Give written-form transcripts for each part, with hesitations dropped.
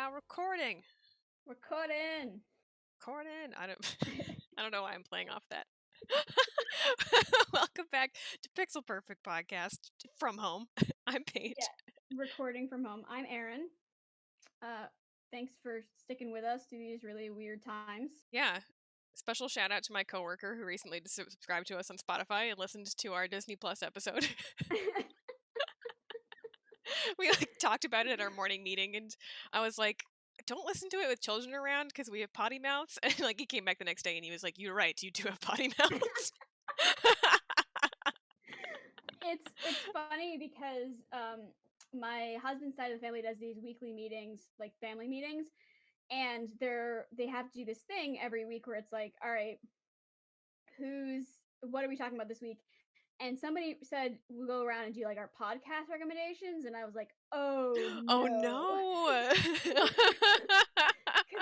now recording. Recording. I don't I don't know why I'm playing off that. Welcome back to Pixel Perfect Podcast from home. I'm Paige. Yeah, recording from home. I'm Erin. Thanks for sticking with us through these really weird times. Yeah. Special shout out to my coworker who recently subscribed to us on Spotify and listened to our Disney Plus episode. We talked about it at our morning meeting, and I was like, don't listen to it with children around because we have potty mouths. And he came back the next day and he was like, you're right, you do have potty mouths. It's funny because my husband's side of the family does these weekly meetings, like family meetings, and they have to do this thing every week where it's like, all right, what are we talking about this week? And somebody said we'll go around and do like our podcast recommendations, and I was like, oh no. Because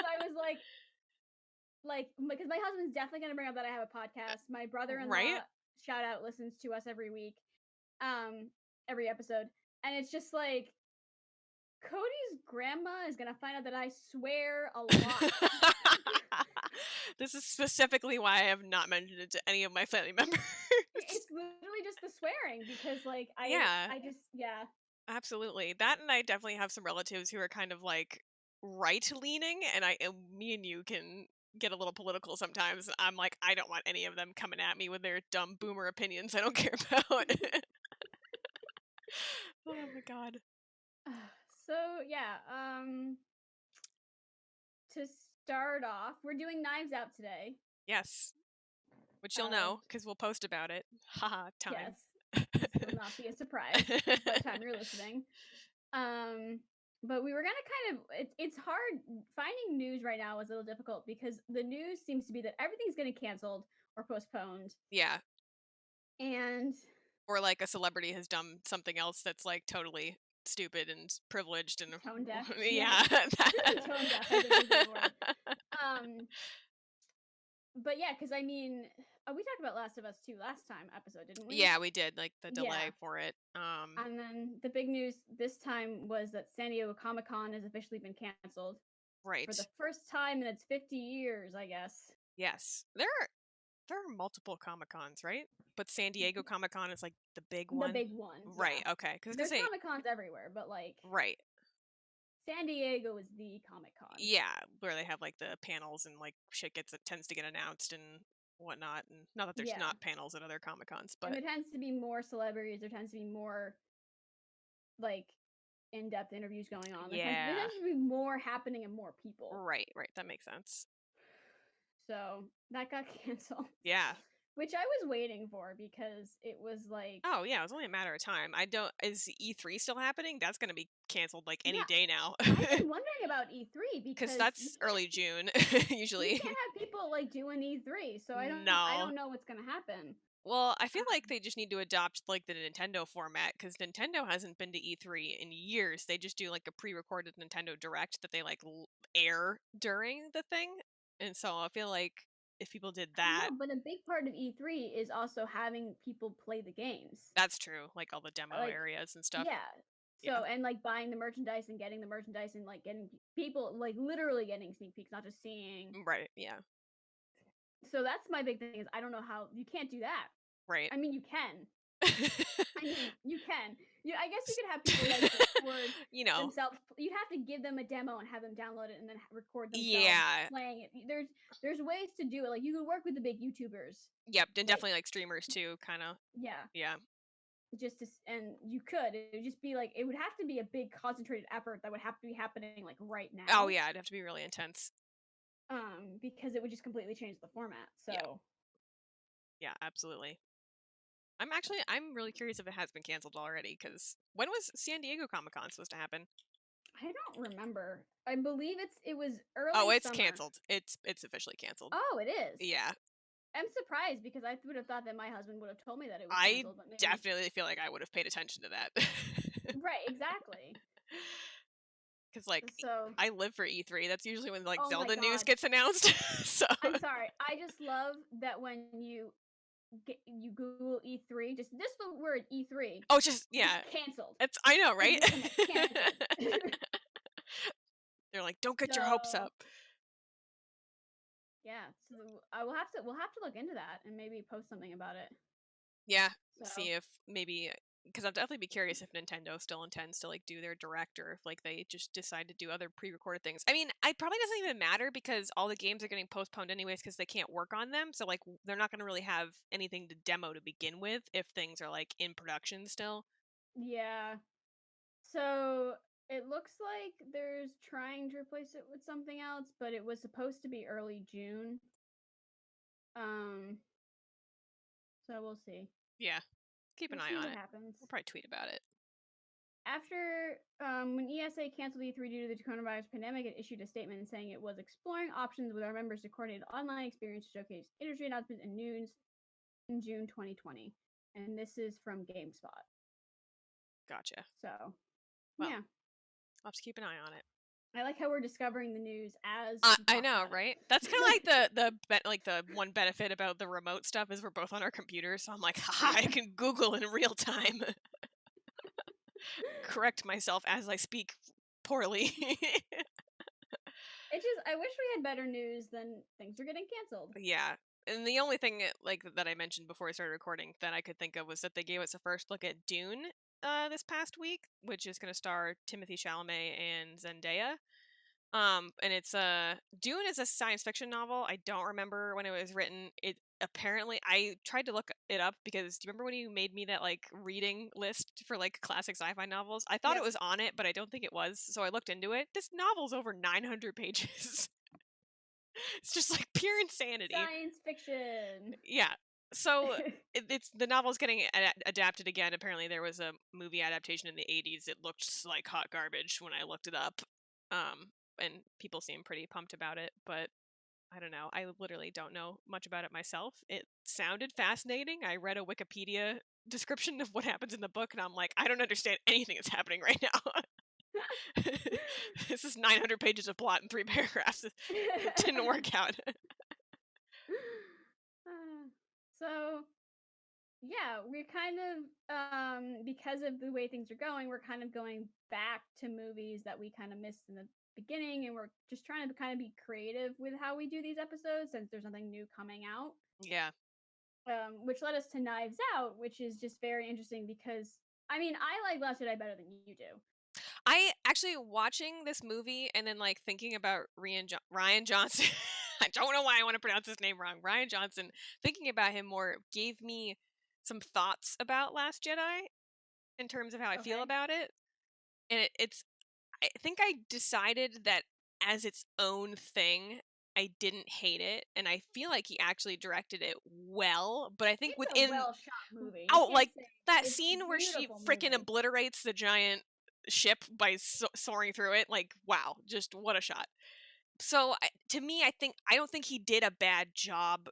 I was like because my husband's definitely gonna bring up that I have a podcast. My brother-in-law, right? shout out, listens to us every week, every episode, and it's just like Cody's grandma is gonna find out that I swear a lot. This is specifically why I have not mentioned it to any of my family members. It's literally just the swearing because yeah. Absolutely. That, and I definitely have some relatives who are kind of like right leaning, and me and you can get a little political sometimes. I'm like, I don't want any of them coming at me with their dumb boomer opinions I don't care about. Oh my god. So yeah, to start off, we're doing Knives Out today. Yes. Which you'll know, because we'll post about it. Haha, time. Yes. This will not be a surprise by the time you're listening. But we were gonna it's hard, finding news right now is a little difficult because the news seems to be that everything's getting canceled or postponed. Yeah. And or like a celebrity has done something else that's like totally stupid and privileged and tone deaf. Yeah. Tone deaf is a good word. But yeah, because I mean, we talked about Last of Us 2 last episode, didn't we? Yeah, we did, like the delay for it. And then the big news this time was that San Diego Comic-Con has officially been canceled. Right. For the first time in its 50 years, I guess. Yes. There are multiple Comic-Cons, right? But San Diego Comic-Con is like the big one. The big one. Right, yeah. okay. There's Comic-Cons everywhere, but like right. San Diego is the Comic-Con. Yeah, where they have like the panels and like shit tends to get announced and whatnot, and not that there's not panels at other Comic-Cons, but and there tends to be more celebrities, there tends to be more like in-depth interviews going on. There tends to be more happening and more people. Right, that makes sense. So that got canceled. Yeah. Which I was waiting for because it was like, oh yeah, it was only a matter of time. Is E3 still happening? That's going to be canceled like any day now. I've been wondering about E3 because that's early June usually. You can't have people like doing E3, so I don't know what's going to happen. Well, I feel like they just need to adopt like the Nintendo format, because Nintendo hasn't been to E3 in years. They just do like a pre-recorded Nintendo Direct that they like air during the thing, and so I feel like if people did that. But a big part of E3 is also having people play the games. That's true, like all the demo areas and stuff. Yeah. So and like buying the merchandise and getting the merchandise and like getting people like literally getting sneak peeks, not just seeing. Right. Yeah. So that's my big thing is I don't know how you can't do that. Right. I mean, you can. I mean, you can. I guess you could have people like record themselves. You'd have to give them a demo and have them download it and then record themselves playing it. There's ways to do it. Like you could work with the big YouTubers. Yep, and definitely like streamers too, kind of. Yeah. And you could. It would just be like it would have to be a big concentrated effort that would have to be happening like right now. Oh yeah, it'd have to be really intense. Because it would just completely change the format. So. Yeah, absolutely. I'm really curious if it has been canceled already, because when was San Diego Comic-Con supposed to happen? I don't remember. I believe it was early. Oh, it's canceled. It's officially canceled. Oh, it is. Yeah. I'm surprised because I would have thought that my husband would have told me that it was canceled. I definitely feel like I would have paid attention to that. Right, exactly. Because I live for E3. That's usually when like Zelda news gets announced. So I'm sorry. I just love that when you Google E3, just the word E3. Oh, just canceled. I know, right? They're like, don't get your hopes up. Yeah, so we'll have to look into that and maybe post something about it. Yeah, see if maybe, because I'll definitely be curious if Nintendo still intends to like do their direct, or if like they just decide to do other pre-recorded things. I mean, it probably doesn't even matter because all the games are getting postponed anyways because they can't work on them. So like they're not going to really have anything to demo to begin with if things are like in production still. Yeah. So it looks like there's trying to replace it with something else, but it was supposed to be early June. So we'll see. Yeah, keep an eye on it. Happens. We'll probably tweet about it. After when ESA canceled E3 due to the coronavirus pandemic, it issued a statement saying it was exploring options with our members to coordinate an online experience to showcase industry announcements and news in June 2020. And this is from GameSpot. Gotcha. So, well, yeah. I'll have to keep an eye on it. I like how we're discovering the news as I know, right? That's kind of like the one benefit about the remote stuff is we're both on our computers, so I'm like, haha, I can Google in real time. Correct myself as I speak poorly. It's just I wish we had better news than things are getting canceled. Yeah. And the only thing like that I mentioned before I started recording that I could think of was that they gave us a first look at Dune this past week, which is going to star Timothée Chalamet and Zendaya. And it's Dune is a science fiction novel. I don't remember when it was written. It apparently, I tried to look it up because do you remember when you made me that like reading list for like classic sci-fi novels? I thought it was on it, but I don't think it was. So I looked into it. This novel's over 900 pages. It's just like pure insanity. Science fiction. Yeah. So it's the novel's getting adapted again. Apparently, there was a movie adaptation in the 80s. It looked like hot garbage when I looked it up. And people seem pretty pumped about it, but I don't know. I literally don't know much about it myself. It sounded fascinating. I read a Wikipedia description of what happens in the book, and I'm like, I don't understand anything that's happening right now. This is 900 pages of plot in 3 paragraphs. It didn't work out. So, yeah, we're kind of, because of the way things are going, we're kind of going back to movies that we kind of missed in the beginning, and we're just trying to kind of be creative with how we do these episodes since there's nothing new coming out. Yeah. Which led us to Knives Out, which is just very interesting because, I mean, I like Last Jedi better than you do. I actually watching this movie and then like thinking about Rian Johnson. I don't know why I want to pronounce his name wrong. Rian Johnson. Thinking about him more gave me some thoughts about Last Jedi in terms of how I feel about it. And I think I decided that as its own thing, I didn't hate it, and I feel like he actually directed it well. But I think it's a well shot movie. Like that scene where she freaking obliterates the giant ship by soaring through it, like wow, just what a shot. So to me, I don't think he did a bad job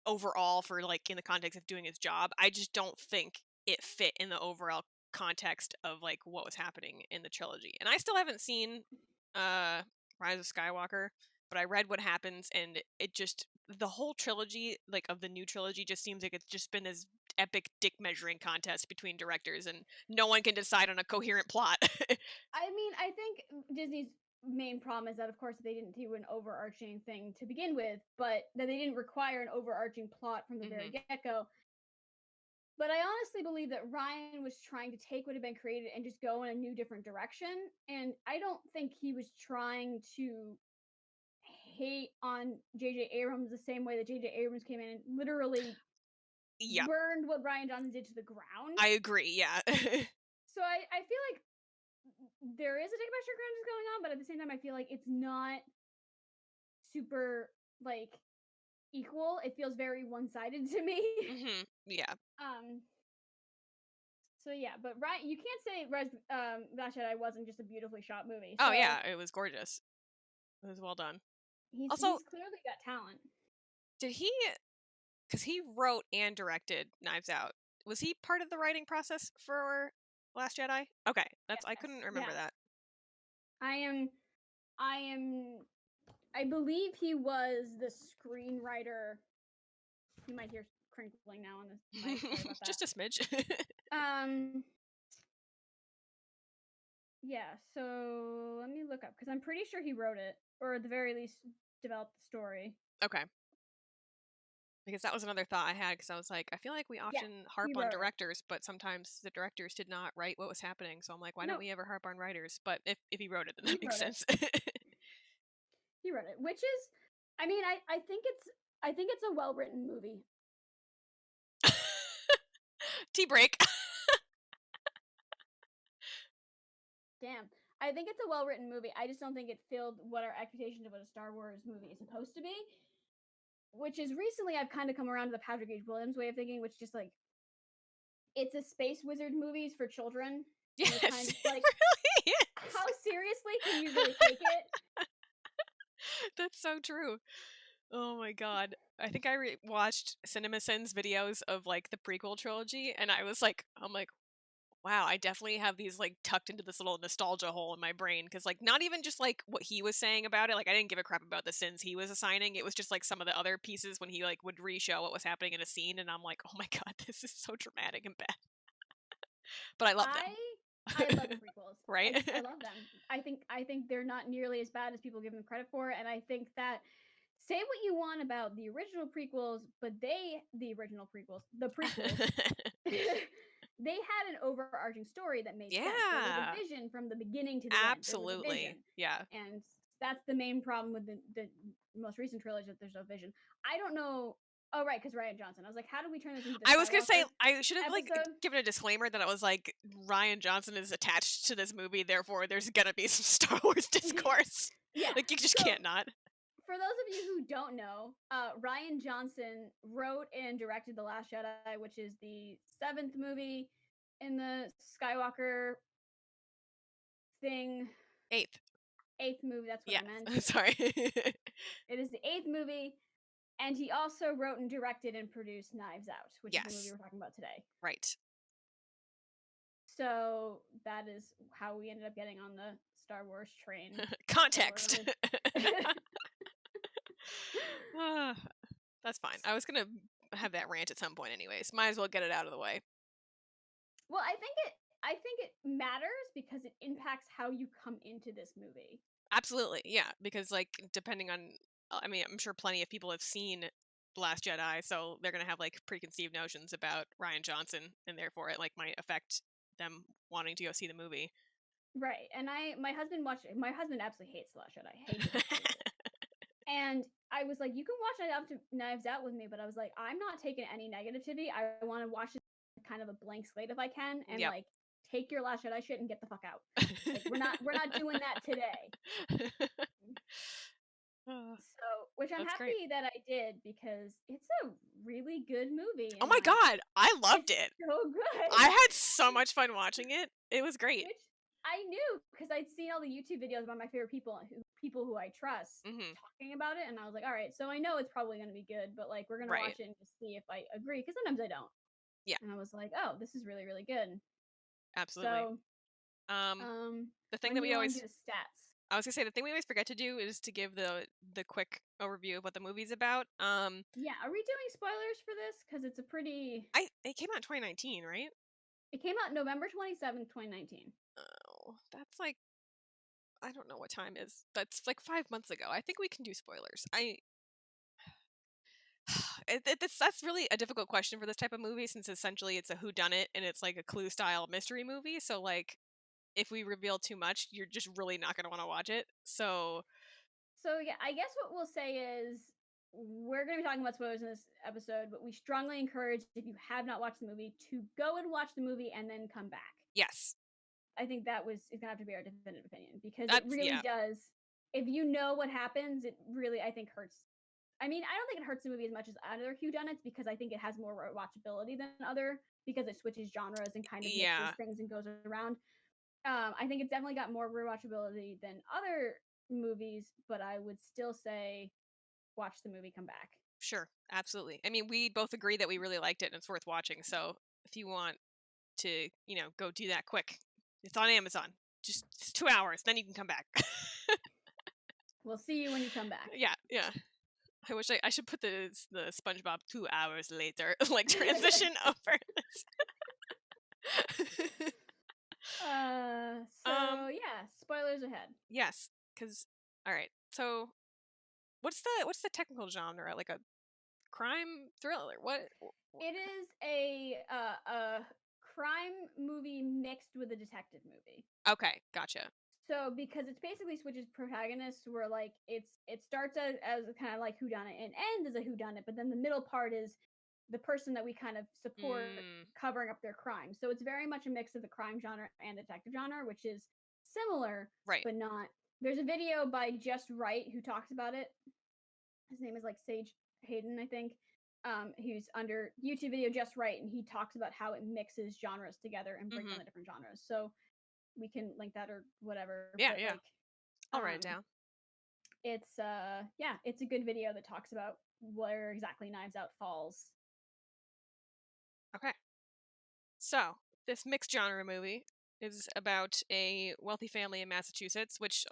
overall for like in the context of doing his job. I just don't think it fit in the overall context of like what was happening in the trilogy. And I still haven't seen Rise of Skywalker, but I read what happens, and it just the whole trilogy, like of the new trilogy, just seems like it's just been this epic dick measuring contest between directors, and no one can decide on a coherent plot. I mean, I think Disney's main problem is that, of course, they didn't do an overarching thing to begin with, but that they didn't require an overarching plot from the very get-go. But I honestly believe that Rian was trying to take what had been created and just go in a new, different direction. And I don't think he was trying to hate on J.J. Abrams the same way that J.J. Abrams came in and literally burned what Rian Johnson did to the ground. I agree, yeah. So I feel like there is a dick measuring contest going on, but at the same time, I feel like it's not super, like, equal. It feels very one-sided to me. Yeah. So yeah, but you can't say Last Jedi wasn't just a beautifully shot movie. So. Oh yeah, it was gorgeous. It was well done. He's clearly got talent. Did he? Because he wrote and directed Knives Out. Was he part of the writing process for Last Jedi? Okay, I couldn't remember that. I believe he was the screenwriter. You might hear crinkling now on this mic. Sorry about that. Just a smidge. Yeah, so let me look up because I'm pretty sure he wrote it, or at the very least developed the story. Okay. Because that was another thought I had, because I was like, I feel like we Yeah, often he harp on wrote it. directors, but sometimes the directors did not write what was happening. So I'm like, why don't Nope, we ever harp on writers? But if he wrote it, then he that makes wrote it. sense. He wrote it, which is, I mean, I think it's a well written movie. Tea break. Damn, I think it's a well written movie. I just don't think it filled what our expectations of what a Star Wars movie is supposed to be. Which is recently I've kind of come around to the Patrick H. Williams way of thinking, which just like it's a space wizard movies for children. Yes, And you're kind of like, really is. how seriously can you really take it? That's so true. Oh my god. I think I watched CinemaSins videos of like the prequel trilogy, and I'm like, wow, I definitely have these like tucked into this little nostalgia hole in my brain, because like not even just like what he was saying about it, like I didn't give a crap about the sins he was assigning. It was just like some of the other pieces when he like would re-show what was happening in a scene, and I'm like, oh my god, this is so dramatic and bad. But I love them. I love the prequels. Right? I love them. I think they're not nearly as bad as people give them credit for, and I think that say what you want about the original prequels, but the prequels, they had an overarching story that made sense. There was Yeah. a vision from the beginning to the end. There was a Absolutely. vision. Yeah. And that's the main problem with the most recent trilogy, that there's no vision. I don't know. Oh, right, because Rian Johnson. I was like, how do we turn this into the I was gonna say Skywalker I should have like episode? given a disclaimer that I was like, Rian Johnson is attached to this movie, therefore there's gonna be some Star Wars discourse. Yeah. Like you just So, can't not. for those of you who don't know, Rian Johnson wrote and directed The Last Jedi, which is the 7th movie in the Skywalker thing. Eighth. 8th movie, that's what Yes. I meant. Sorry. It is the 8th movie, and he also wrote and directed and produced Knives Out, which is the movie Yes. we're talking about today. Right. So that is how we ended up getting on the Star Wars train. Context. That's fine. I was gonna have that rant at some point anyways. Might as well get it out of the way. Well, I think it matters because it impacts how you come into this movie. Absolutely. Yeah, because like depending on I mean, I'm sure plenty of people have seen The Last Jedi, so they're going to have like preconceived notions about Rian Johnson, and therefore it like might affect them wanting to go see the movie. Right. And my husband absolutely hates The Last Jedi. Hates it. And I was like, you can watch Knives Out with me, but I was like, I'm not taking any negativity. I want to watch it kind of a blank slate if I can, and like take your Last Jedi shit and get the fuck out. Like we're not doing that today. So, which I'm happy that I did, because it's a really good movie. Oh my god, I loved it. So good. I had so much fun watching it. It was great. Which I knew because I'd seen all the YouTube videos about my favorite people who I trust talking about it, and I was like, all right, so I know it's probably going to be good, but like we're going to watch it and just see if I agree, because sometimes I don't. Yeah. And I was like, oh, this is really, really good. Absolutely. So, the thing that we always do the stats. I was gonna say the thing we always forget to do is to give the quick overview of what the movie's about. Yeah, are we doing spoilers for this? Because it's a pretty. It came out in 2019, right? It came out November 27th, 2019. Oh, that's like I don't know what time is. That's like 5 months ago. I think we can do spoilers. That's really a difficult question for this type of movie, since essentially it's a whodunit and it's like a Clue style mystery movie. So like, if we reveal too much, you're just really not going to want to watch it. So yeah, I guess what we'll say is we're going to be talking about spoilers in this episode, but we strongly encourage, if you have not watched the movie, to go and watch the movie and then come back. Yes. I think that is going to have to be our definitive opinion, because it really does. If you know what happens, it really, I think, hurts. I mean, I don't think it hurts the movie as much as other whodunits, because I think it has more watchability than other, because it switches genres and kind of mixes things and goes around. I think it's definitely got more rewatchability than other movies, but I would still say watch the movie, come back. Sure, absolutely. I mean, we both agree that we really liked it and it's worth watching. So if you want to, go do that quick, it's on Amazon. Just 2 hours, then you can come back. We'll see you when you come back. Yeah. I wish I should put the SpongeBob 2 hours later like transition over. Yeah, spoilers ahead. Yes, because all right. So what's the technical genre? Like a crime thriller? What? It is a crime movie mixed with a detective movie. Okay, gotcha. So because it's basically switches protagonists where like it starts as kind of like whodunit and ends as a whodunit, but then the middle part is the person that we kind of support Mm, covering up their crime. So it's very much a mix of the crime genre and detective genre, which is similar right. but not. There's a video by Just Right who talks about it. His name is like Sage Hayden, I think. He's under YouTube video Just Right, and he talks about how it mixes genres together and brings on Mm-hmm. the different genres. So we can link that or whatever. Yeah, But yeah. like, I'll write it down. it's yeah, it's a good video that talks about where exactly Knives Out falls. Okay. So this mixed genre movie is about a wealthy family in Massachusetts, which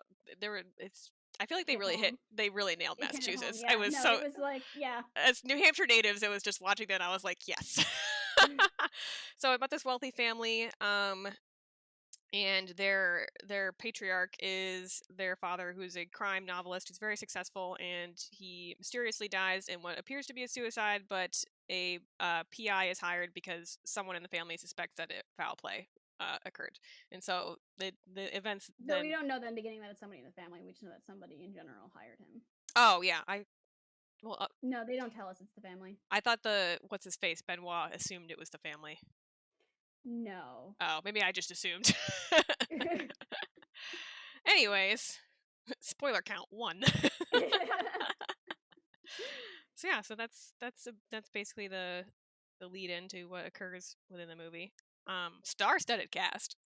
it's. I feel like Hit home. they really nailed It hit home. Massachusetts. I Yeah. was No, so, it was like yeah. as New Hampshire natives, it was just watching that. I was like, yes. So about this wealthy family, and their patriarch is their father, who's a crime novelist who's very successful, and he mysteriously dies in what appears to be a suicide, but a PI is hired because someone in the family suspects that foul play occurred, and so the events Though we then. don't know that in the beginning that it's somebody in the family. We just know that somebody in general hired him. Oh yeah, I well No, they don't tell us it's the family. I thought the what's his face Benoit assumed it was the family. No. Oh, maybe I just assumed. Anyways, spoiler count 1. So yeah, so that's basically the lead into what occurs within the movie. Star-studded cast.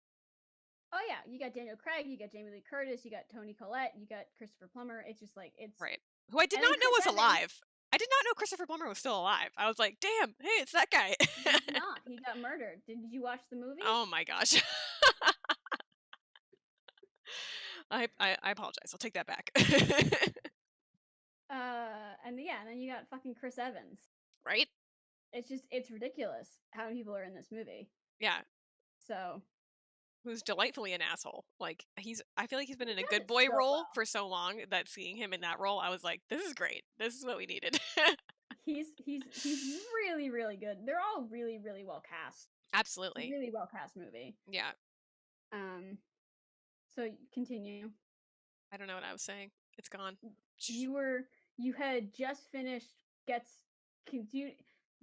Oh yeah, you got Daniel Craig, you got Jamie Lee Curtis, you got Toni Collette, you got Christopher Plummer. It's just like it's, Right. Who I did and not then know Chris was Evans. alive. I did not know Christopher Plummer was still alive. I was like, damn, hey, it's that guy. He's not. He got murdered. Did you watch the movie? Oh my gosh. I apologize. I'll take that back. And yeah, and then you got fucking Chris Evans. Right? It's ridiculous how many people are in this movie. Yeah. So Who's delightfully an asshole. Like I feel like he's been in a does good it boy so role well. for so long that seeing him in that role, I was like, this is great. This is what we needed. He's really really good. They're all really really well cast. Absolutely. Really well cast movie. Yeah. Um. So continue. I don't know what I was saying. It's gone. You had just finished gets you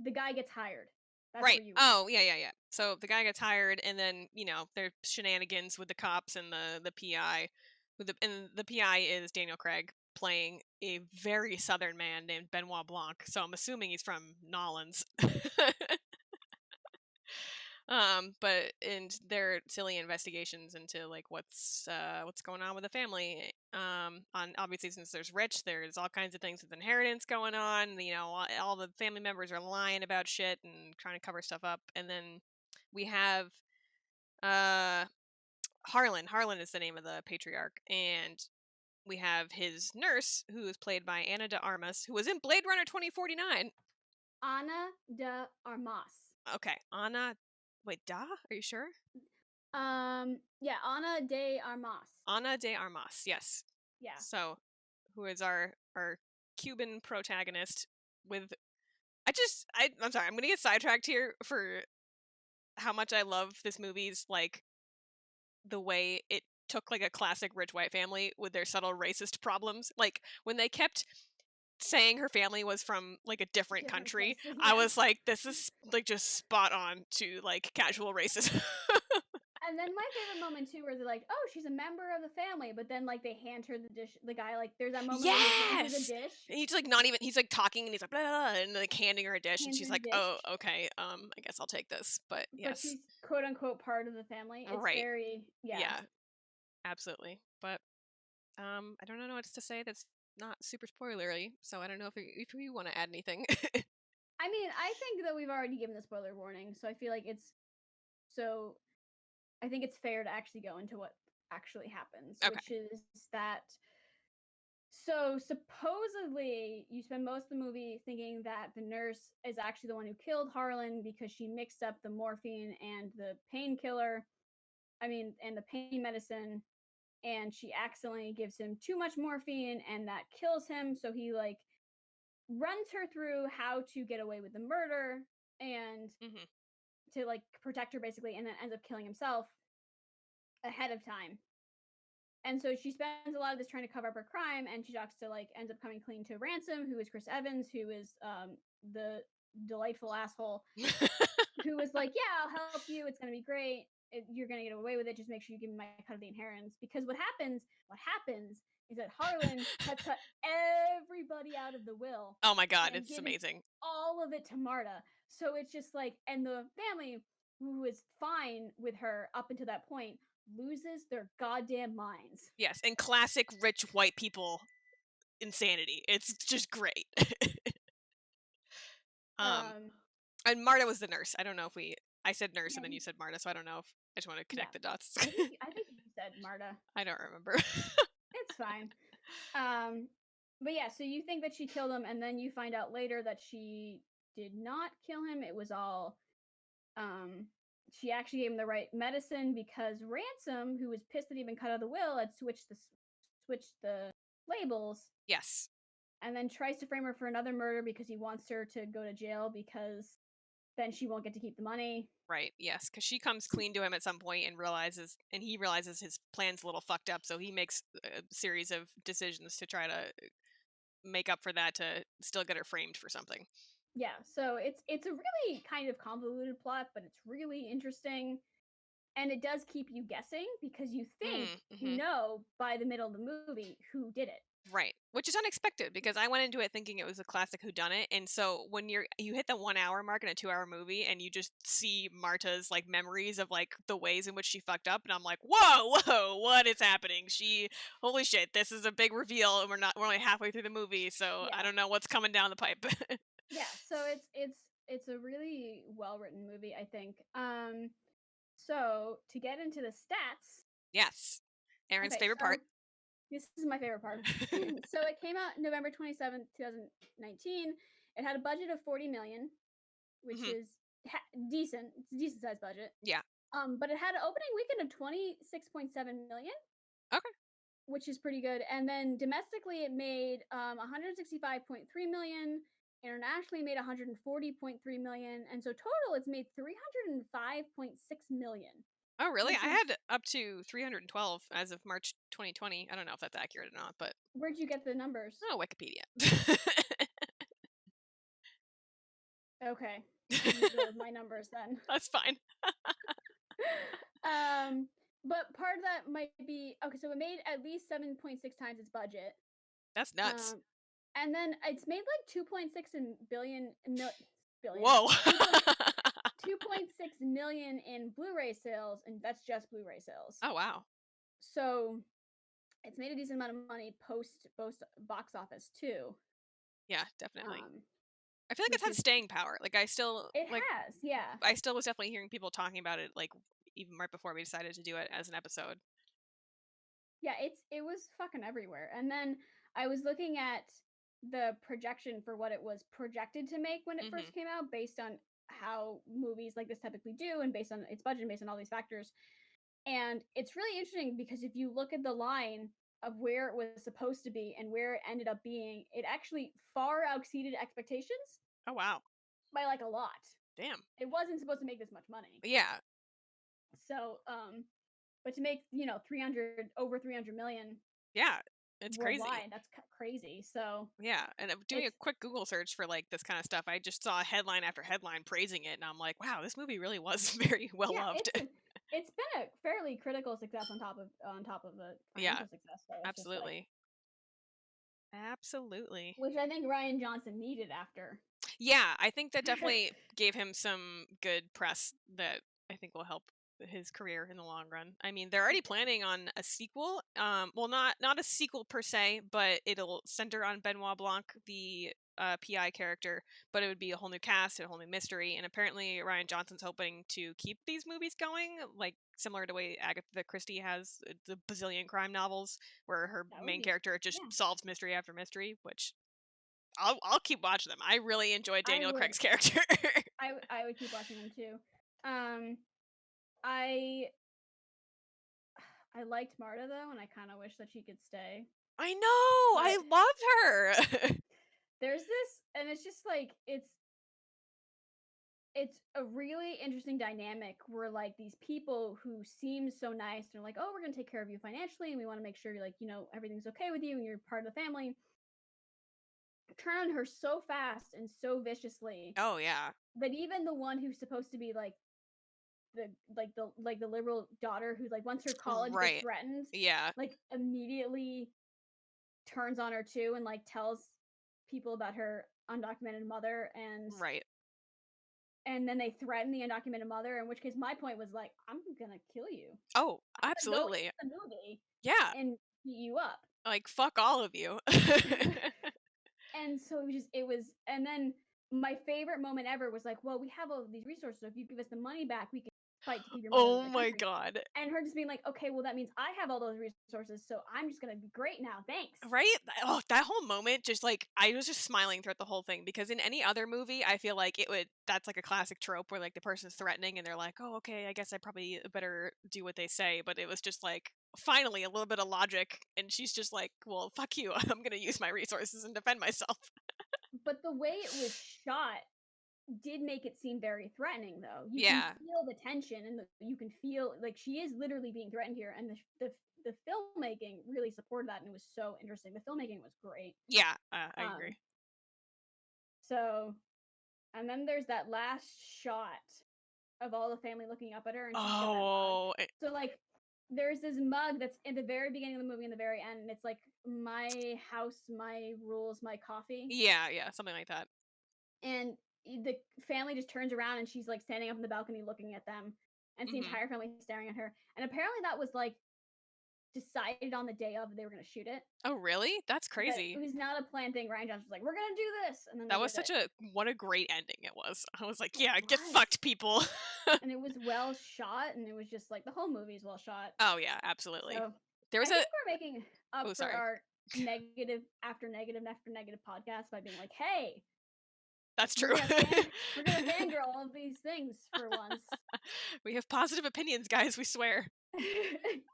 the guy gets hired. That's Right. where you were. Oh, yeah, yeah, yeah. So the guy gets hired, and then there's shenanigans with the cops and the PI. And the PI is Daniel Craig playing a very southern man named Benoit Blanc. So I'm assuming he's from Nolans. But in their silly investigations into like what's going on with the family. On obviously since there's rich, there's all kinds of things with inheritance going on. All the family members are lying about shit and trying to cover stuff up. And then we have uh Harlan. Harlan is the name of the patriarch, and we have his nurse, who is played by Anna de Armas, who was in Blade Runner 2049. Ana de Armas. Okay, Anna. Wait, Da? Are you sure? Yeah, Ana de Armas. Ana de Armas, yes. Yeah. So, who is our Cuban protagonist with I'm sorry, I'm gonna get sidetracked here for how much I love this movie's like the way it took like a classic rich white family with their subtle racist problems. Like when they kept saying her family was from like a different country, places, I yeah. was like, this is like just spot on to like casual racism. And then my favorite moment too, where they're like, "Oh, she's a member of the family," but then like they hand her the dish. The guy like, there's that moment where he hands her the dish. And he's like not even. He's like talking, and he's like, blah, blah, blah, and like handing her a dish, and she's like, "Oh, okay. I guess I'll take this." But yes, but she's quote unquote part of the family. It's right. very Yeah, absolutely. But I don't know what to say that's not super spoilery. So I don't know if you want to add anything. I mean, I think that we've already given the spoiler warning, so I feel like I think it's fair to actually go into what actually happens, Okay. which is that. So supposedly, you spend most of the movie thinking that the nurse is actually the one who killed Harlan because she mixed up the morphine and the painkiller. and the pain medicine, and she accidentally gives him too much morphine, and that kills him. So he like runs her through how to get away with the murder and to like protect her basically, and then ends up killing himself ahead of time. And so she spends a lot of this trying to cover up her crime, and she talks to like ends up coming clean to Ransom, who is Chris Evans, who is the delightful asshole, who was like, "Yeah, I'll help you. It's gonna be great. You're gonna get away with it. Just make sure you give me my cut of the inheritance." Because what happens is that Harlan has cut everybody out of the will. Oh my god, it's amazing. All of it to Marta. So it's just like, and the family, who was fine with her up until that point, loses their goddamn minds. Yes, and classic rich white people insanity. It's just great. And Marta was the nurse. I don't know if I said nurse and then you said Marta, so I don't know if I just want to connect the dots. I think you said Marta. I don't remember. It's fine. But yeah, so you think that she killed him, and then you find out later that she did not kill him. It was all she actually gave him the right medicine, because Ransom, who was pissed that he'd been cut out of the will, had switched the labels. Yes. And then tries to frame her for another murder because he wants her to go to jail, because then she won't get to keep the money. Right, yes, because she comes clean to him at some point and he realizes his plan's a little fucked up, so he makes a series of decisions to try to make up for that, to still get her framed for something. Yeah, so it's a really kind of convoluted plot, but it's really interesting. And it does keep you guessing, because you think you know by the middle of the movie who did it. Right, which is unexpected, because I went into it thinking it was a classic whodunit, and so when you hit the 1 hour mark in a 2 hour movie, and you just see Marta's like memories of like the ways in which she fucked up, and I'm like, whoa, what is happening? Holy shit, this is a big reveal, and we're only halfway through the movie, so yeah. I don't know what's coming down the pipe. Yeah, so it's a really well written movie, I think. So to get into the stats, yes, Aaron's favorite part. This is my favorite part. So it came out November 27th, 2019. It had a budget of $40 million, which is decent. It's a decent sized budget. Yeah. But it had an opening weekend of $26.7 million. Okay. Which is pretty good. And then domestically, it made $165.3 million. Internationally, made $140.3 million. And so total, it's made $305.6 million. Oh, really? I had up to 312 as of March 2020. I don't know if that's accurate or not, but... Where'd you get the numbers? Oh, Wikipedia. Okay. My numbers then. That's fine. But part of that might be... Okay, so it made at least 7.6 times its budget. That's nuts. And then it's made like 2.6 billion. Whoa. 2.6 million in Blu-ray sales, and that's just Blu-ray sales. Oh, wow. So it's made a decent amount of money post box office too. Yeah, definitely. I feel like it's had staying power. Like has, yeah. I still was definitely hearing people talking about it, like even right before we decided to do it as an episode. Yeah, it was fucking everywhere. And then I was looking at the projection for what it was projected to make when it first came out, based on how movies like this typically do, and based on its budget and based on all these factors. And it's really interesting, because if you look at the line of where it was supposed to be and where it ended up being, it actually far exceeded expectations. Oh, wow. By like a lot. Damn. It wasn't supposed to make this much money. Yeah. So, but to make, over 300 million. Yeah. It's crazy. That's crazy. So yeah, and doing a quick Google search for like this kind of stuff, I just saw headline after headline praising it, and I'm like, wow, this movie really was very well loved. It's been a fairly critical success on top of the financial success. So absolutely, absolutely. Which I think Rian Johnson needed after. Yeah, I think that definitely gave him some good press that I think will help his career in the long run. I mean, they're already planning on a sequel. Well, not a sequel per se, but it'll center on Benoit Blanc, the PI character, but it would be a whole new cast, a whole new mystery, and apparently Rian Johnson's hoping to keep these movies going, like similar to the way Agatha Christie has the bazillion crime novels, where her main character just solves mystery after mystery, which I'll keep watching them. I really enjoyed Daniel Craig's character. I would keep watching them too. I I liked Marta though, and I kind of wish that she could stay. I know. I loved her. There's this, and it's just like it's a really interesting dynamic where like these people who seem so nice, they're like, oh, we're gonna take care of you financially, and we want to make sure like everything's okay with you and you're part of the family. Turn on her so fast and so viciously. Oh yeah. That even the one who's supposed to be like the liberal daughter who like once her college gets threatened, like immediately turns on her too and like tells people about her undocumented mother and then they threaten the undocumented mother, in which case my point was like, I'm gonna kill you. Oh, absolutely. I'm gonna go into the movie and beat you up. Like, fuck all of you. And so and then my favorite moment ever was like, well, we have all of these resources, so if you give us the money back, we can fight to keep your mother in the country. Oh my god. And her just being like, okay, well, that means I have all those resources, so I'm just gonna be great now, thanks. Right? Oh, that whole moment, just like, I was just smiling throughout the whole thing, because in any other movie, I feel like that's like a classic trope where like the person's threatening and they're like, oh, okay, I guess I probably better do what they say, but it was just like, finally, a little bit of logic, and she's just like, well, fuck you, I'm gonna use my resources and defend myself. But the way it was shot did make it seem very threatening, though. You can feel the tension, and you can feel like she is literally being threatened here, and the filmmaking really supported that, and it was so interesting. The filmmaking was great. Yeah, I agree. So, and then there's that last shot of all the family looking up at her, and she's got that mug. So like, there's this mug that's in the very beginning of the movie and the very end, and it's like, my house, my rules, my coffee. Yeah, something like that. And the family just turns around and she's like standing up in the balcony looking at them, and the entire family staring at her. And apparently that was like decided on the day of they were going to shoot it. Oh really? That's crazy. It was not a planned thing. Rian Johnson was like, we're going to do this, and then that was what a great ending it was. I was like, yeah, get fucked, people. And it was well shot, and it was just like the whole movie is well shot. Oh yeah, absolutely. So, there was I think we're making up for our negative after negative after negative podcast by being like, hey, that's true. We're gonna fangirl all of these things for once. We have positive opinions, guys, we swear.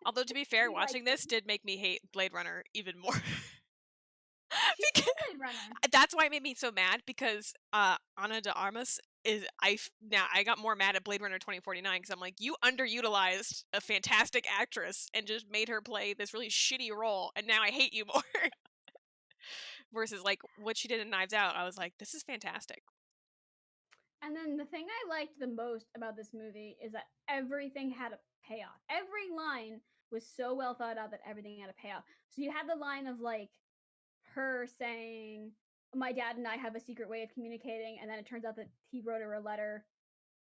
Although, to be fair, watching this did make me hate Blade Runner even more. Blade Runner. That's why it made me so mad, because Ana de Armas I got more mad at Blade Runner 2049, because I'm like, you underutilized a fantastic actress and just made her play this really shitty role, and now I hate you more. Versus like what she did in Knives Out, I was like, this is fantastic. And then the thing I liked the most about this movie is that everything had a payoff. Every line was so well thought out that everything had a payoff. So you had the line of like her saying, my dad and I have a secret way of communicating, and then it turns out that he wrote her a letter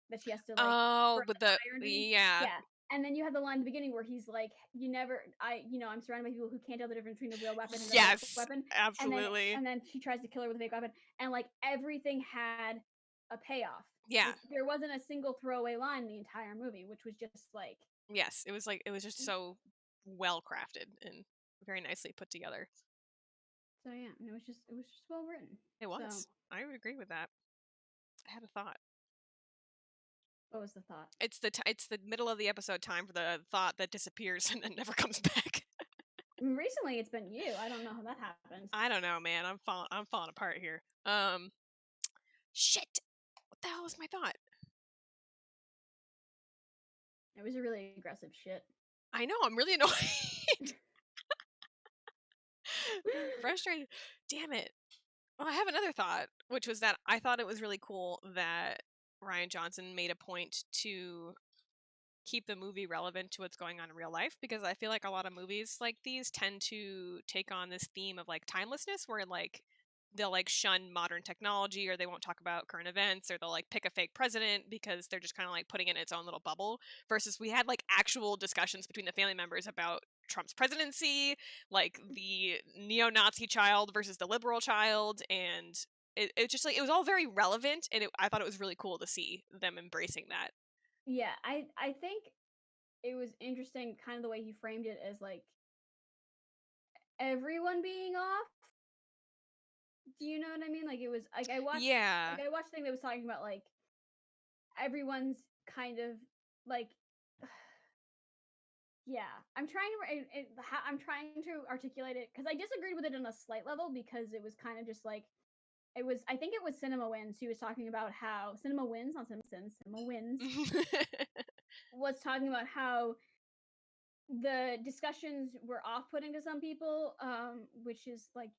that she has to like with the irony. Yeah. And then you have the line in the beginning where he's like, I'm surrounded by people who can't tell the difference between the real weapon and the fake weapon. Absolutely. And then she tries to kill her with a fake weapon. And like everything had a payoff. Yeah. Like, there wasn't a single throwaway line in the entire movie, which was just like. Yes, it was just so well crafted and very nicely put together. So yeah, and it was just well written. It was. So, I would agree with that. I had a thought. What was the thought? It's the middle of the episode time for the thought that disappears and then never comes back. Recently, it's been you. I don't know how that happens. I don't know, man. I'm falling apart here. Shit. What the hell was my thought? It was a really aggressive shit. I know. I'm really annoyed. Frustrated. Damn it. Well, I have another thought, which was that I thought it was really cool that Rian Johnson made a point to keep the movie relevant to what's going on in real life, because I feel like a lot of movies like these tend to take on this theme of like timelessness, where like they'll like shun modern technology, or they won't talk about current events, or they'll like pick a fake president because they're just kind of like putting it in its own little bubble, versus we had like actual discussions between the family members about Trump's presidency, like the neo-Nazi child versus the liberal child, and it just like it was all very relevant, and I thought it was really cool to see them embracing that. Yeah, I think it was interesting, kind of the way he framed it as like everyone being off. Do you know what I mean? Like it was like I watched a thing that was talking about like everyone's kind of like Yeah, I'm trying to articulate it because I disagreed with it on a slight level because it was kind of just like I think it was Cinema Wins. She was talking about how Cinema Wins, not Cinema Sins, Cinema Wins was talking about how the discussions were off-putting to some people, which is like,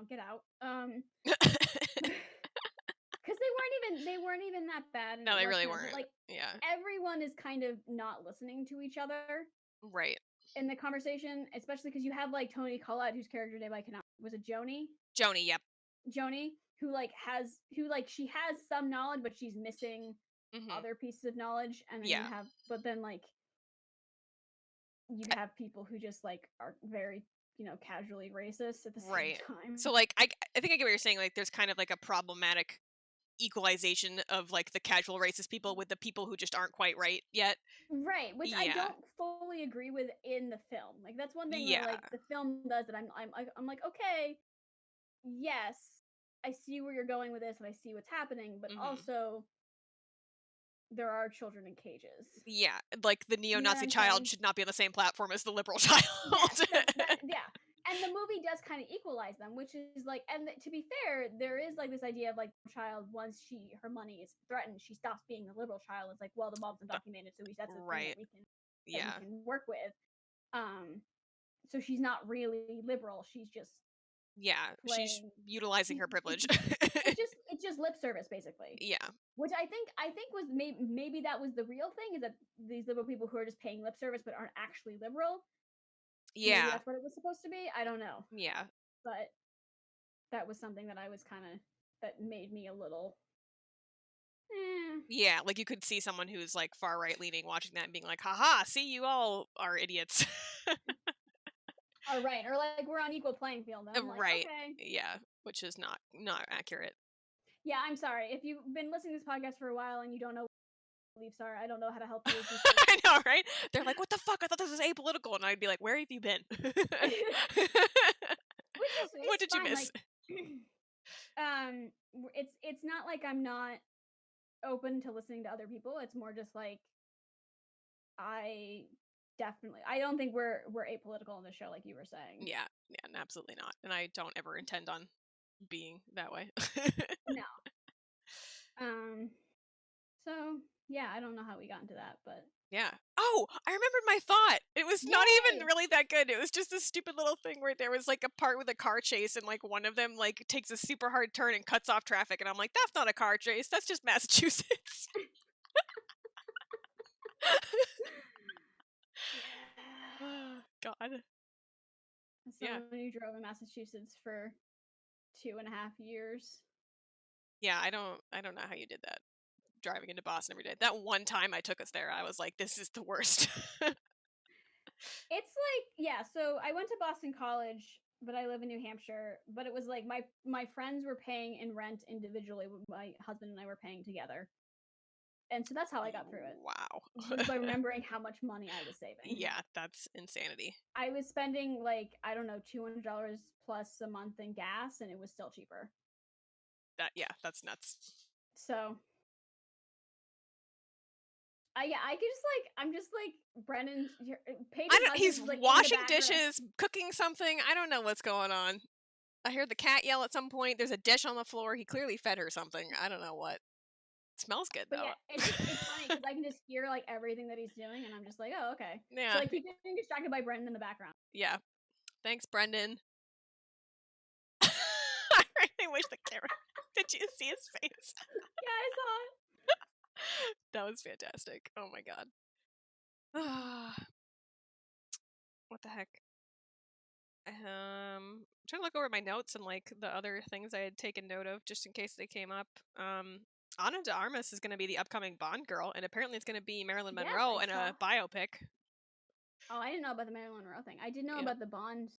get out. Because they weren't even that bad, and No, it they was really kind of weren't. like Yeah. everyone is kind of not listening to each other Right. in the conversation, especially because you have like Tony Collette, whose character name I cannot, was it Joni? Joni, yep. Joni, who she has some knowledge, but she's missing other pieces of knowledge, and then you have people who just like are very casually racist at the same time. So like I think I get what you're saying. Like there's kind of like a problematic equalization of like the casual racist people with the people who just aren't quite right yet. Right, which I don't fully agree with in the film. Like that's one thing that like the film does that I'm like, okay, yes, I see where you're going with this and I see what's happening, but also there are children in cages. Yeah, like the neo-Nazi child should not be on the same platform as the liberal child. Yeah. And the movie does kind of equalize them, which is like, and to be fair, there is like this idea of like the child, once her money is threatened, she stops being the liberal child. It's like, well, the mom's undocumented, so that's a thing that we can work with. So she's not really liberal. She's just she's utilizing her privilege. it's just lip service, basically. Yeah. Which I think was maybe that was the real thing, is that these liberal people who are just paying lip service but aren't actually liberal. Yeah. Maybe that's what it was supposed to be. I don't know. Yeah. But that was something that I was that made me a little. Yeah, like you could see someone who's like far right leaning watching that and being like, haha, see, you all are idiots. All right, or like we're on equal playing field. Like, right. Okay. Yeah, which is not accurate. Yeah, I'm sorry. If you've been listening to this podcast for a while and you don't know what beliefs are, I don't know how to help you. I know, right? They're like, what the fuck? I thought this was apolitical. And I'd be like, where have you been? What did you miss? Like, it's not like I'm not open to listening to other people. It's more just like I don't think we're apolitical on the show, like you were saying. Yeah, absolutely not. And I don't ever intend on being that way. No. So yeah, I don't know how we got into that, but yeah. Oh, I remembered my thought. It was not even really that good. It was just this stupid little thing where there was like a part with a car chase and like one of them like takes a super hard turn and cuts off traffic, and I'm like, that's not a car chase. That's just Massachusetts. God. Someone who drove in Massachusetts for 2.5 years. Yeah, I don't know how you did that. Driving into Boston every day. That one time I took us there, I was like, this is the worst. It's like, yeah, so I went to Boston College, but I live in New Hampshire. But it was like my friends were paying in rent individually. My husband and I were paying together. And so that's how I got through it. Wow. Just by remembering how much money I was saving. Yeah, that's insanity. I was spending like, I don't know, $200 plus a month in gas, and it was still cheaper. That's nuts. So I'm just like Brennan. He's like washing dishes, cooking something. I don't know what's going on. I heard the cat yell at some point. There's a dish on the floor. He clearly fed her something. I don't know what. It smells good though. Yeah, it's funny because I can just hear like everything that he's doing, and I'm just like, oh, okay. Yeah. So I keep getting distracted by Brendan in the background. Yeah. Thanks, Brendan. I really wish the camera. Did you see his face? Yeah, I saw it. That was fantastic. Oh my god. What the heck? I'm trying to look over my notes and like the other things I had taken note of just in case they came up. Ana de Armas is going to be the upcoming Bond girl, and apparently it's going to be Marilyn Monroe in a biopic. Oh, I didn't know about the Marilyn Monroe thing. I did know about the Bond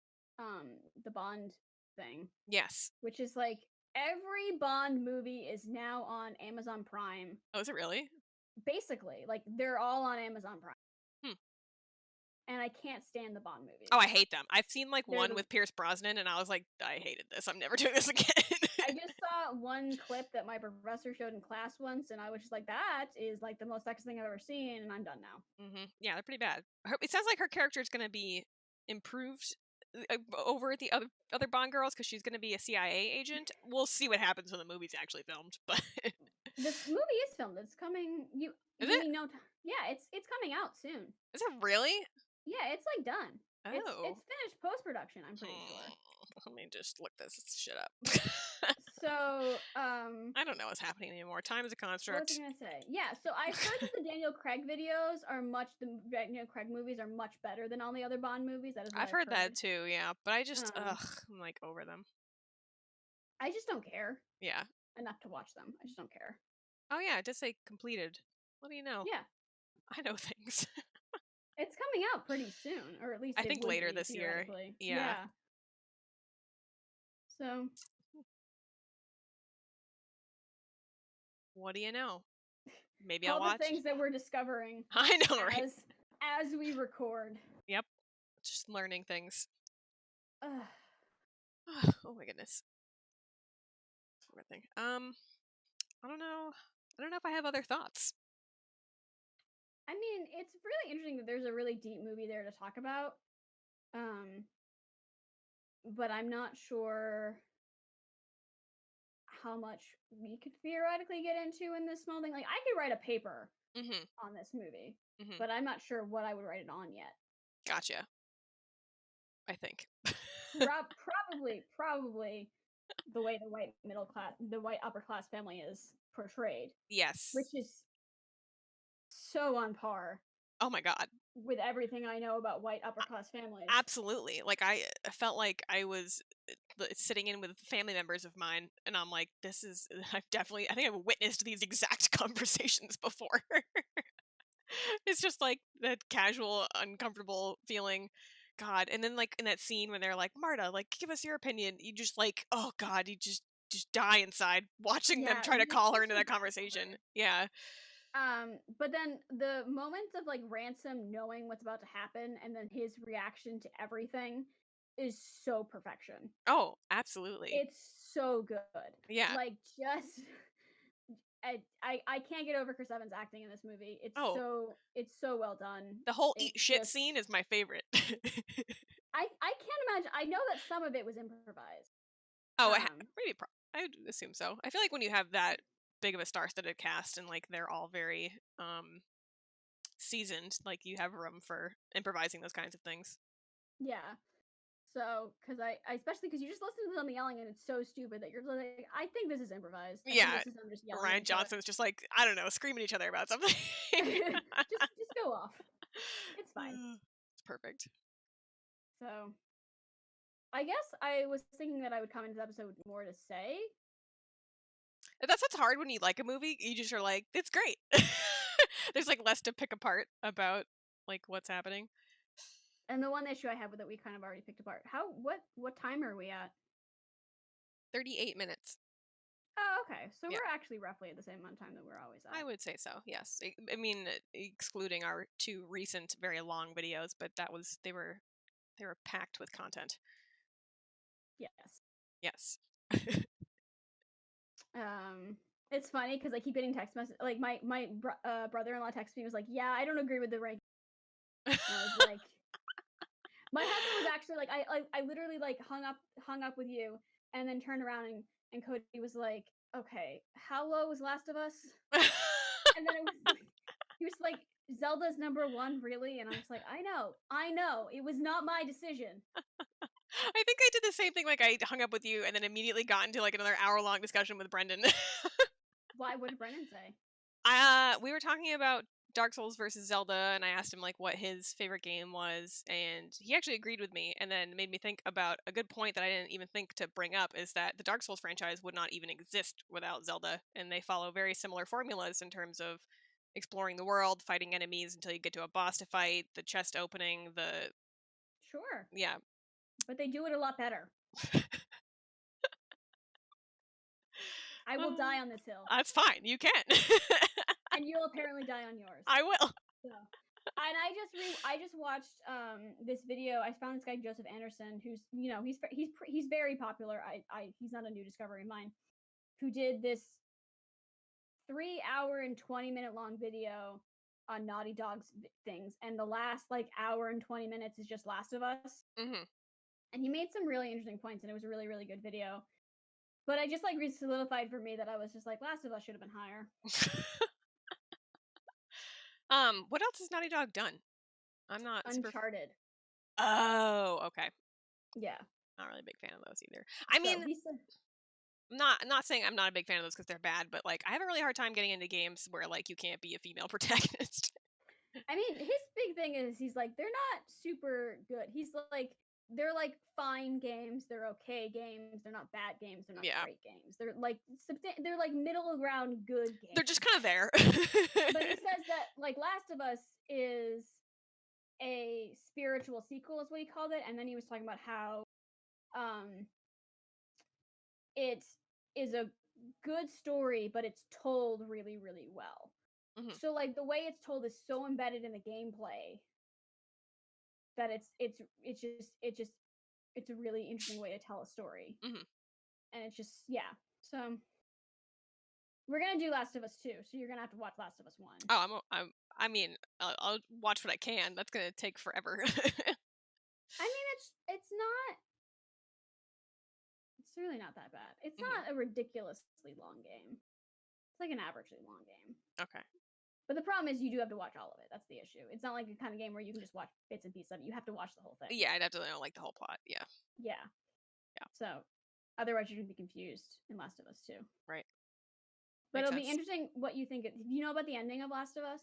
thing. Yes. Which is like every Bond movie is now on Amazon Prime. Oh, is it really? Basically, like they're all on Amazon Prime. And I can't stand the Bond movies. Oh, I hate them. I've seen like one with Pierce Brosnan, and I was like, I hated this. I'm never doing this again. I just saw one clip that my professor showed in class once, and I was just like, that is like the most sexist thing I've ever seen, and I'm done now. Yeah, they're pretty bad. It sounds like her character is going to be improved over the other Bond girls because she's going to be a CIA agent. We'll see what happens when the movie's actually filmed. But this movie is filmed. It's coming. Is it? Mean no? Yeah, it's coming out soon. Is it really? Yeah, it's like done. Oh. It's finished post-production, I'm pretty sure. Let me just look this shit up. So, I don't know what's happening anymore. Time is a construct. What was I gonna say? Yeah, so I've heard that the Daniel Craig videos are the Daniel Craig movies are much better than all the other Bond movies. That is what I've heard that too, yeah. But I just, I'm like over them. I just don't care. Yeah. Enough to watch them. I just don't care. Oh yeah, it does say completed. What do you know? Yeah. I know things. It's coming out pretty soon, or at least I think later this year. Yeah. So. What do you know? Maybe I'll watch. All the things that we're discovering. I know, right? As we record. Yep. Just learning things. Oh my goodness. I don't know. I don't know if I have other thoughts. I mean, it's really interesting that there's a really deep movie there to talk about. But I'm not sure how much we could theoretically get into in this small thing. Like, I could write a paper on this movie, but I'm not sure what I would write it on yet. Gotcha. I think. Probably the way the white upper class family is portrayed. Yes. Which is so on par. Oh my god. With everything I know about white upper class families. Absolutely. Like, I felt like I was sitting in with family members of mine, and I'm like, I think I've witnessed these exact conversations before. It's just like that casual, uncomfortable feeling. God. And then like in that scene when they're like, Marta, like, give us your opinion. You just like, oh God, you just die inside watching them try to call her into that conversation. Yeah. But then the moments of like Ransom knowing what's about to happen and then his reaction to everything is so perfection. Oh, absolutely. It's so good. Yeah. Like, just I can't get over Chris Evans' acting in this movie. It's so well done. The whole eat shit scene is my favorite. I can't imagine. I know that some of it was improvised. Oh, I would assume so. I feel like when you have that big of a star-studded cast and like they're all very seasoned, like you have room for improvising those kinds of things. Yeah. So, because especially because you just listen to them yelling and it's so stupid that you're like, I think this is imposed. Yeah. Rian Johnson's just like, I don't know, screaming at each other about something. just go off. It's fine. It's perfect. So, I guess I was thinking that I would come into the episode with more to say. That's what's hard when you like a movie. You just are like, it's great. There's like less to pick apart about like what's happening. And the one issue I have with it, we kind of already picked apart. What time are we at? 38 minutes. Oh, okay. So we're actually roughly at the same amount of time that we're always at. I would say so, yes. I mean, excluding our 2 recent, very long videos, but they were packed with content. Yes. Yes. It's funny because I keep getting text messages. Like my brother-in-law texted me, was like, "Yeah, I don't agree with the rank." And I was like, my husband was actually like, I literally like hung up with you, and then turned around and Cody was like, "Okay, how low was Last of Us?" And then he was like, "Zelda's #1, really?" And I was like, I know, it was not my decision. I think I did the same thing. Like, I hung up with you and then immediately got into like another hour-long discussion with Brendan. Why? What did Brendan say? We were talking about Dark Souls versus Zelda, and I asked him like what his favorite game was, and he actually agreed with me, and then made me think about a good point that I didn't even think to bring up, is that the Dark Souls franchise would not even exist without Zelda, and they follow very similar formulas in terms of exploring the world, fighting enemies until you get to a boss to fight, the chest opening, Sure. Yeah. But they do it a lot better. I will die on this hill. That's fine. You can. And you'll apparently die on yours. I will. So, I just watched this video. I found this guy Joseph Anderson, who's he's very popular. He's not a new discovery of mine. Who did this 3-hour and 20-minute long video on Naughty Dog's things, and the last like hour and 20 minutes is just Last of Us. Mm-hmm. And he made some really interesting points, and it was a really, really good video. But I just like solidified for me that I was just like, Last of Us should have been higher. What else has Naughty Dog done? I'm not Uncharted. Oh, okay. Yeah. Not really a big fan of those either. I mean, not saying I'm not a big fan of those because they're bad, but like I have a really hard time getting into games where like you can't be a female protagonist. I mean, his big thing is he's like, they're not super good. He's like, they're like fine games, they're okay games, they're not bad games, they're not great games. They're like middle ground good games. They're just kind of there. But he says that like Last of Us is a spiritual sequel is what he called it, and then he was talking about how it is a good story, but it's told really, really well. Mm-hmm. So like the way it's told is so embedded in the gameplay that it's a really interesting way to tell a story. Mm-hmm. And it's just so we're gonna do Last of Us 2, so you're gonna have to watch Last of Us 1. Oh, I mean, I'll watch what I can. That's gonna take forever. I mean, it's really not that bad. It's not a ridiculously long game. It's like an averagely long game. Okay. But the problem is you do have to watch all of it. That's the issue. It's not like the kind of game where you can just watch bits and pieces of it. You have to watch the whole thing. Yeah, I'd have to know like the whole plot. Yeah. Yeah. So otherwise you're going to be confused in Last of Us 2. Right. But it'll be interesting what you think. Do you know about the ending of Last of Us?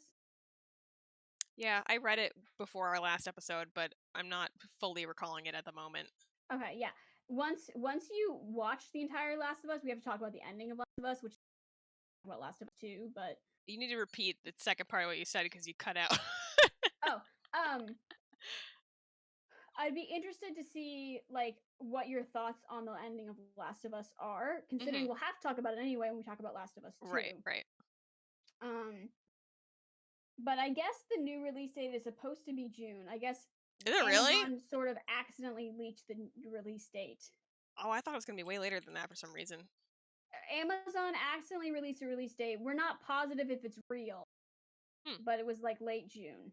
Yeah, I read it before our last episode, but I'm not fully recalling it at the moment. Okay, yeah. Once you watch the entire Last of Us, we have to talk about the ending of Last of Us, which is about Last of Us 2, but you need to repeat the second part of what you said because you cut out. I'd be interested to see like what your thoughts on the ending of Last of Us are, considering we'll have to talk about it anyway when we talk about Last of Us 2. Right. But I guess the new release date is supposed to be June. I guess is it really? Amazon sort of accidentally leaked the release date. Oh, I thought it was going to be way later than that for some reason. Amazon accidentally released a release date. We're not positive if it's real, but it was like late June.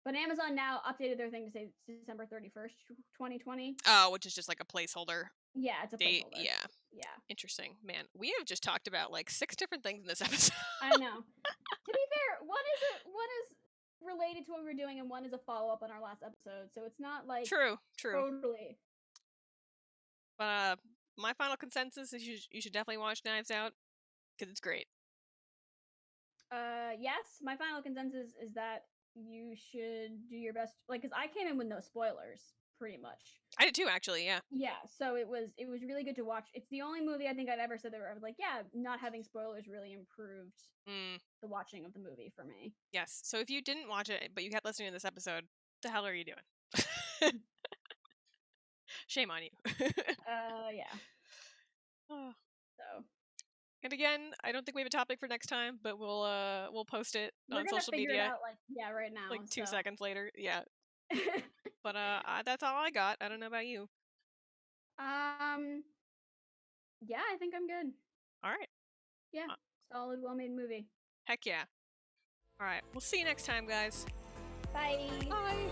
But Amazon now updated their thing to say December 31st, 2020. Oh, which is just like a placeholder. Yeah, it's a date. Placeholder. Yeah. Interesting. Man, we have just talked about like 6 different things in this episode. I know. To be fair, one is related to what we were doing, and one is a follow-up on our last episode, so it's not like True. Totally. But my final consensus is you should definitely watch Knives Out because it's great. Yes, my final consensus is that you should do your best, like, because I came in with no spoilers, pretty much. I did too, actually. Yeah. Yeah, so it was really good to watch. It's the only movie I think I'd ever said that I was like, yeah, not having spoilers really improved the watching of the movie for me. Yes. So if you didn't watch it, but you kept listening to this episode, the hell are you doing? Shame on you. Yeah. Oh. So. And again, I don't think we have a topic for next time, but we'll post it on social media. It out, like, right now. Like 2 seconds later. Yeah. But that's all I got. I don't know about you. Yeah, I think I'm good. All right. Yeah. Solid, well-made movie. Heck yeah. All right. We'll see you next time, guys. Bye. Bye.